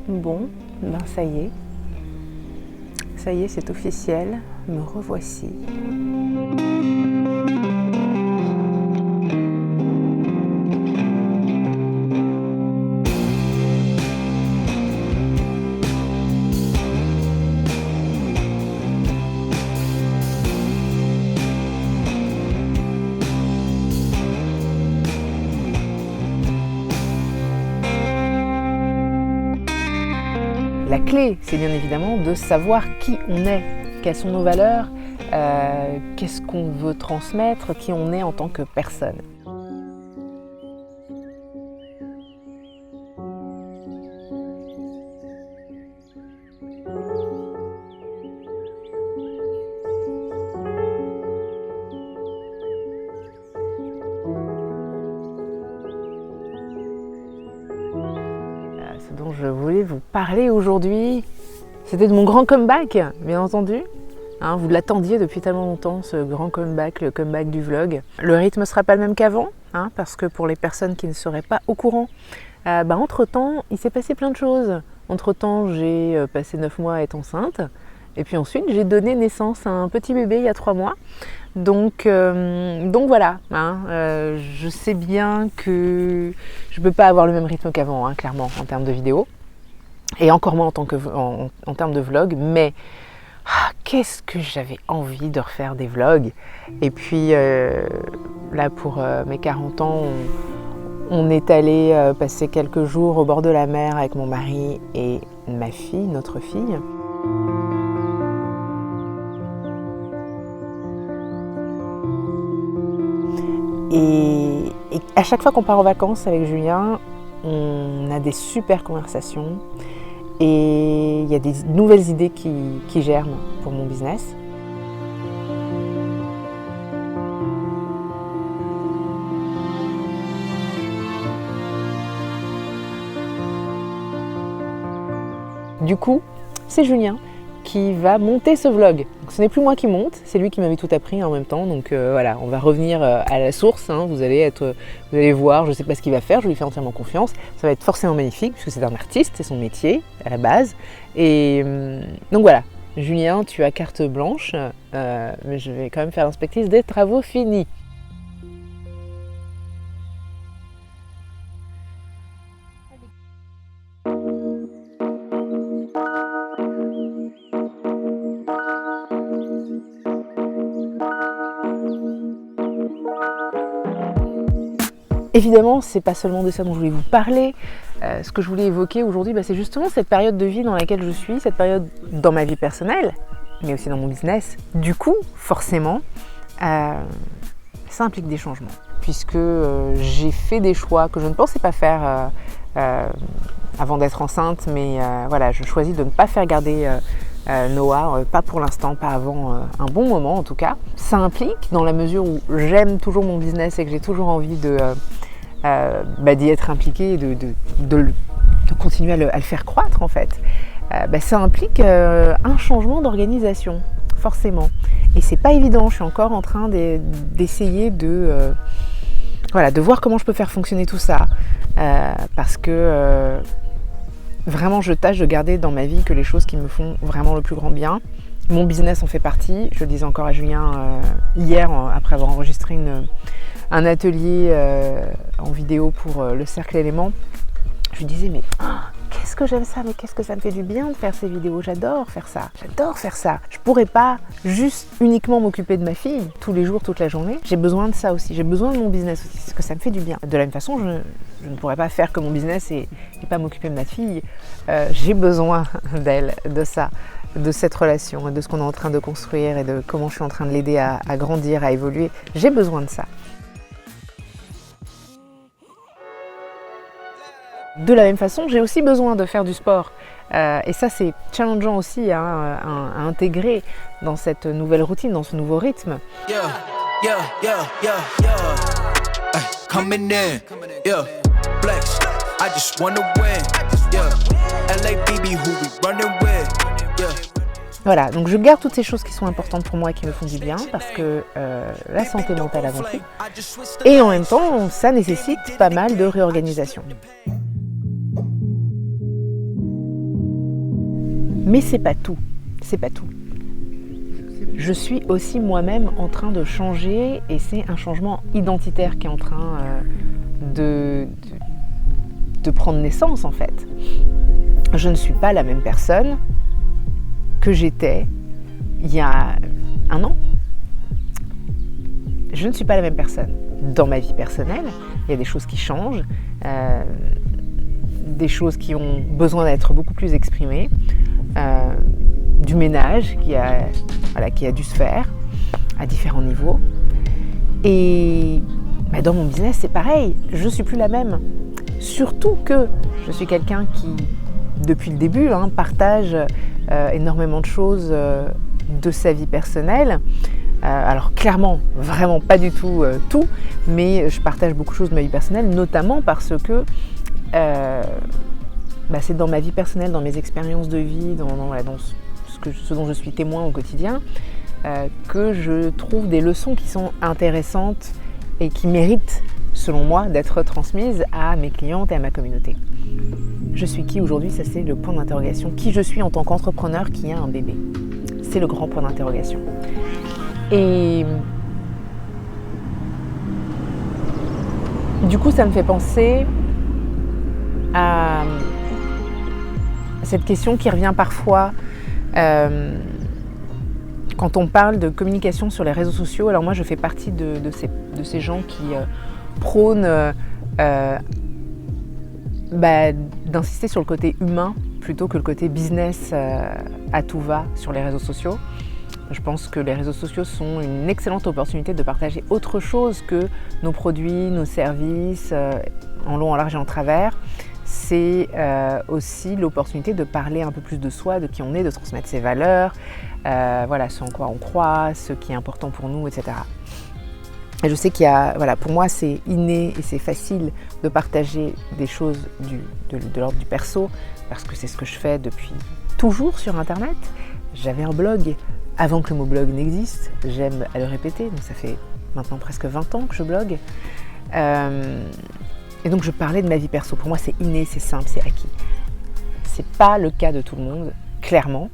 Bon, ben ça y est, c'est officiel, me revoici. La clé, c'est bien évidemment de savoir qui on est, quelles sont nos valeurs, qu'est-ce qu'on veut transmettre, qui on est en tant que personne. Ce dont je voulais vous parler aujourd'hui, c'était de mon grand comeback, bien entendu. Hein, vous l'attendiez depuis tellement longtemps, ce grand comeback, le comeback du vlog. Le rythme ne sera pas le même qu'avant, hein, parce que pour les personnes qui ne seraient pas au courant, entre-temps, il s'est passé plein de choses. Entre-temps, j'ai passé 9 mois à être enceinte, et puis ensuite, j'ai donné naissance à un petit bébé il y a 3 mois. Donc voilà, hein, je sais bien que je ne peux pas avoir le même rythme qu'avant, hein, clairement, en termes de vidéos, et encore moins en termes de vlog, mais qu'est-ce que j'avais envie de refaire des vlogs. Et puis là, pour mes 40 ans, on est allé passer quelques jours au bord de la mer avec mon mari et ma fille, notre fille. Et à chaque fois qu'on part en vacances avec Julien, on a des super conversations et il y a des nouvelles idées qui germent pour mon business. Du coup, c'est Julien qui va monter ce vlog. Donc, ce n'est plus moi qui monte, c'est lui qui m'avait tout appris en même temps. Donc voilà, on va revenir à la source. Hein. Vous allez voir, je ne sais pas ce qu'il va faire, je lui fais entièrement confiance. Ça va être forcément magnifique puisque c'est un artiste, c'est son métier à la base. Et donc voilà, Julien, tu as carte blanche, mais je vais quand même faire l'inspectrice des travaux finis. Évidemment, c'est pas seulement de ça dont je voulais vous parler. Ce que je voulais évoquer aujourd'hui, c'est justement cette période de vie dans laquelle je suis, cette période dans ma vie personnelle, mais aussi dans mon business. Du coup, forcément, ça implique des changements, puisque j'ai fait des choix que je ne pensais pas faire avant d'être enceinte, mais voilà, je choisis de ne pas faire garder Noah, pas pour l'instant, pas avant un bon moment en tout cas. Ça implique, dans la mesure où j'aime toujours mon business et que j'ai toujours envie d'y être impliquée, de continuer à le faire croître en fait, ça implique un changement d'organisation, forcément. Et c'est pas évident, je suis encore en train d'essayer de voir comment je peux faire fonctionner tout ça, parce que vraiment je tâche de garder dans ma vie que les choses qui me font vraiment le plus grand bien. Mon business en fait partie. Je le disais encore à Julien hier, après avoir enregistré un atelier en vidéo pour le Cercle Élément. Je lui disais, mais qu'est-ce que j'aime ça, mais qu'est-ce que ça me fait du bien de faire ces vidéos, j'adore faire ça. Je pourrais pas juste uniquement m'occuper de ma fille tous les jours, toute la journée. J'ai besoin de ça aussi, j'ai besoin de mon business aussi, parce que ça me fait du bien. De la même façon, je ne pourrais pas faire que mon business et pas m'occuper de ma fille. J'ai besoin d'elle, de ça, de cette relation, de ce qu'on est en train de construire et de comment je suis en train de l'aider à grandir, à évoluer. J'ai besoin de ça. De la même façon, j'ai aussi besoin de faire du sport. Et ça, c'est challengeant aussi à intégrer dans cette nouvelle routine, dans ce nouveau rythme. Voilà, donc je garde toutes ces choses qui sont importantes pour moi et qui me font du bien, parce que la santé mentale avant tout. Et en même temps, ça nécessite pas mal de réorganisation. Mais c'est pas tout. C'est pas tout. Je suis aussi moi-même en train de changer et c'est un changement identitaire qui est en train de prendre naissance en fait. Je ne suis pas la même personne que j'étais il y a un an. Je ne suis pas la même personne. Dans ma vie personnelle, il y a des choses qui changent, des choses qui ont besoin d'être beaucoup plus exprimées, du ménage qui a dû se faire à différents niveaux. Et dans mon business, c'est pareil, je ne suis plus la même. Surtout que je suis quelqu'un qui, depuis le début, partage énormément de choses de sa vie personnelle. Alors clairement, vraiment pas du tout tout, mais je partage beaucoup de choses de ma vie personnelle, notamment parce que c'est dans ma vie personnelle, dans mes expériences de vie, dans ce dont je suis témoin au quotidien, que je trouve des leçons qui sont intéressantes et qui méritent, selon moi, d'être transmises à mes clientes et à ma communauté. Je suis qui aujourd'hui? Ça, c'est le point d'interrogation. Qui je suis en tant qu'entrepreneur qui a un bébé? C'est le grand point d'interrogation. Et du coup, ça me fait penser à cette question qui revient parfois quand on parle de communication sur les réseaux sociaux. Alors moi, je fais partie de ces gens qui prônent d'insister sur le côté humain plutôt que le côté business à tout va sur les réseaux sociaux. Je pense que les réseaux sociaux sont une excellente opportunité de partager autre chose que nos produits, nos services, en long, en large et en travers. C'est aussi l'opportunité de parler un peu plus de soi, de qui on est, de transmettre ses valeurs, ce en quoi on croit, ce qui est important pour nous, etc. Et je sais qu'il y a, pour moi c'est inné et c'est facile de partager des choses de l'ordre du perso, parce que c'est ce que je fais depuis toujours sur Internet. J'avais un blog avant que le mot blog n'existe, j'aime à le répéter, donc ça fait maintenant presque 20 ans que je blogue. Et donc je parlais de ma vie perso. Pour moi c'est inné, c'est simple, c'est acquis. C'est pas le cas de tout le monde, clairement.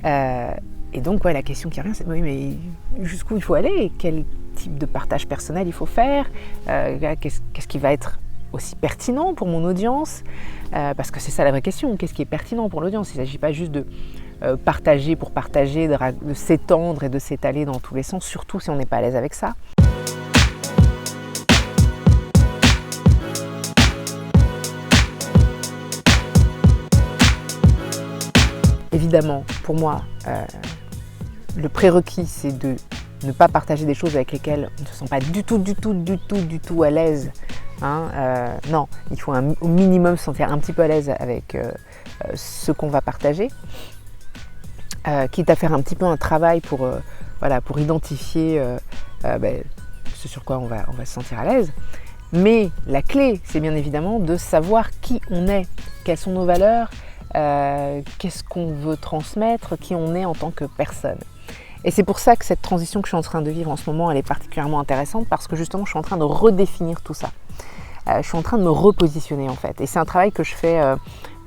Et donc la question qui revient, c'est oui, mais jusqu'où il faut aller? Quel type de partage personnel il faut faire? Qu'est-ce qui va être aussi pertinent pour mon audience? Parce que c'est ça la vraie question, qu'est-ce qui est pertinent pour l'audience? Il ne s'agit pas juste de partager pour partager, de s'étendre et de s'étaler dans tous les sens, surtout si on n'est pas à l'aise avec ça. Évidemment, pour moi, le prérequis, c'est de ne pas partager des choses avec lesquelles on ne se sent pas du tout à l'aise. Non, il faut au minimum se sentir un petit peu à l'aise avec ce qu'on va partager. Quitte à faire un petit peu un travail pour identifier ce sur quoi on va se sentir à l'aise. Mais la clé, c'est bien évidemment de savoir qui on est, quelles sont nos valeurs, qu'est-ce qu'on veut transmettre, qui on est en tant que personne. Et c'est pour ça que cette transition que je suis en train de vivre en ce moment, elle est particulièrement intéressante, parce que justement, je suis en train de redéfinir tout ça. Je suis en train de me repositionner en fait. Et c'est un travail que je fais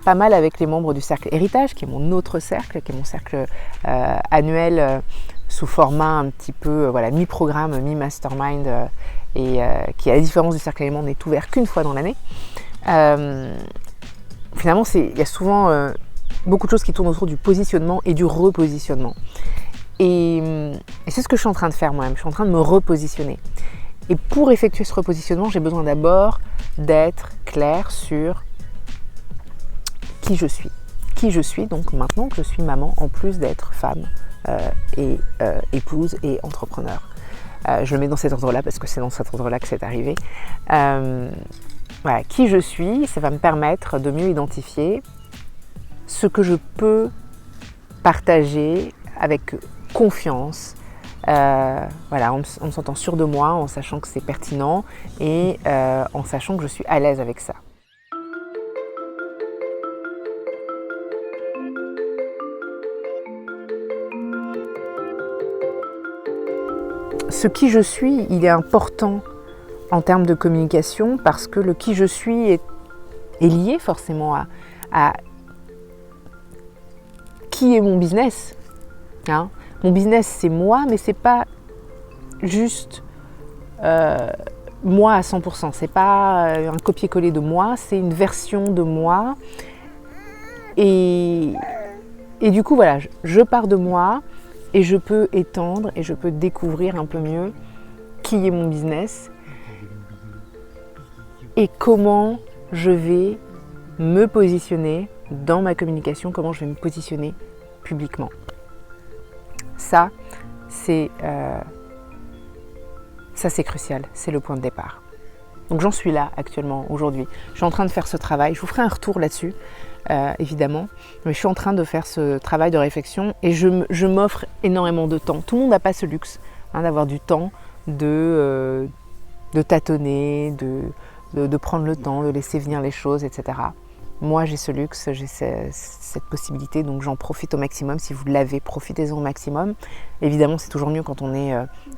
pas mal avec les membres du cercle Héritage, qui est mon autre cercle, qui est mon cercle annuel sous format un petit peu mi-programme, mi-mastermind, et qui, à la différence du cercle élément, n'est ouvert qu'une fois dans l'année. Finalement, il y a souvent beaucoup de choses qui tournent autour du positionnement et du repositionnement. Et c'est ce que je suis en train de faire moi-même, je suis en train de me repositionner. Et pour effectuer ce repositionnement, j'ai besoin d'abord d'être claire sur qui je suis. Qui je suis, donc maintenant que je suis maman, en plus d'être femme et épouse et entrepreneur. Je le mets dans cet ordre-là parce que c'est dans cet ordre-là que c'est arrivé. Qui je suis, ça va me permettre de mieux identifier ce que je peux partager avec confiance, en me sentant sûre de moi, en sachant que c'est pertinent et en sachant que je suis à l'aise avec ça. Ce qui je suis, il est important en termes de communication parce que le qui je suis est lié forcément à qui est mon business, hein. Mon business, c'est moi, mais c'est pas juste moi à 100%. C'est pas un copier-coller de moi, c'est une version de moi. Et du coup, voilà, je pars de moi et je peux étendre et je peux découvrir un peu mieux qui est mon business et comment je vais me positionner dans ma communication, comment je vais me positionner publiquement. Ça, c'est crucial, c'est le point de départ. Donc j'en suis là actuellement, aujourd'hui. Je suis en train de faire ce travail, je vous ferai un retour là-dessus, évidemment, mais je suis en train de faire ce travail de réflexion et je m'offre énormément de temps. Tout le monde n'a pas ce luxe, hein, d'avoir du temps, de tâtonner, de prendre le temps, de laisser venir les choses, etc. Moi, j'ai ce luxe, j'ai cette possibilité, donc j'en profite au maximum. Si vous l'avez, profitez-en au maximum. Évidemment, c'est toujours mieux quand on est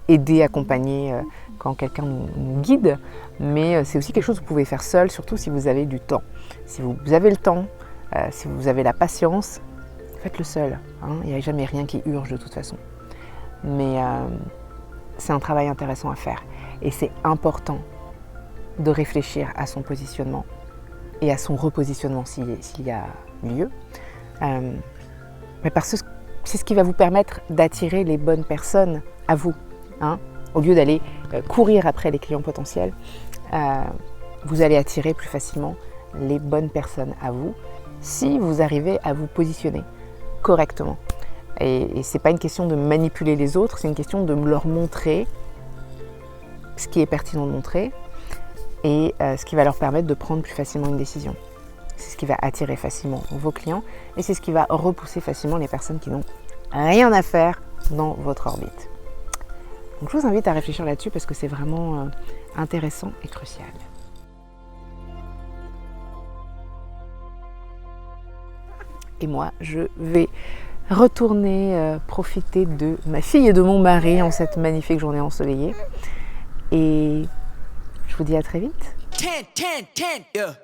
aidé, accompagné, quand quelqu'un nous guide, mais c'est aussi quelque chose que vous pouvez faire seul, surtout si vous avez du temps. Si vous avez le temps, si vous avez la patience, faites-le seul, hein. Il n'y a jamais rien qui urge de toute façon. Mais c'est un travail intéressant à faire et c'est important de réfléchir à son positionnement et à son repositionnement s'il y a lieu. Mais parce que c'est ce qui va vous permettre d'attirer les bonnes personnes à vous, hein. Au lieu d'aller courir après les clients potentiels, vous allez attirer plus facilement les bonnes personnes à vous si vous arrivez à vous positionner correctement. Et ce n'est pas une question de manipuler les autres, c'est une question de leur montrer ce qui est pertinent de montrer et ce qui va leur permettre de prendre plus facilement une décision. C'est ce qui va attirer facilement vos clients et c'est ce qui va repousser facilement les personnes qui n'ont rien à faire dans votre orbite. Donc je vous invite à réfléchir là-dessus parce que c'est vraiment intéressant et crucial. Et moi, je vais retourner profiter de ma fille et de mon mari en cette magnifique journée ensoleillée. Et je vous dis à très vite. 10, 10, 10, yeah.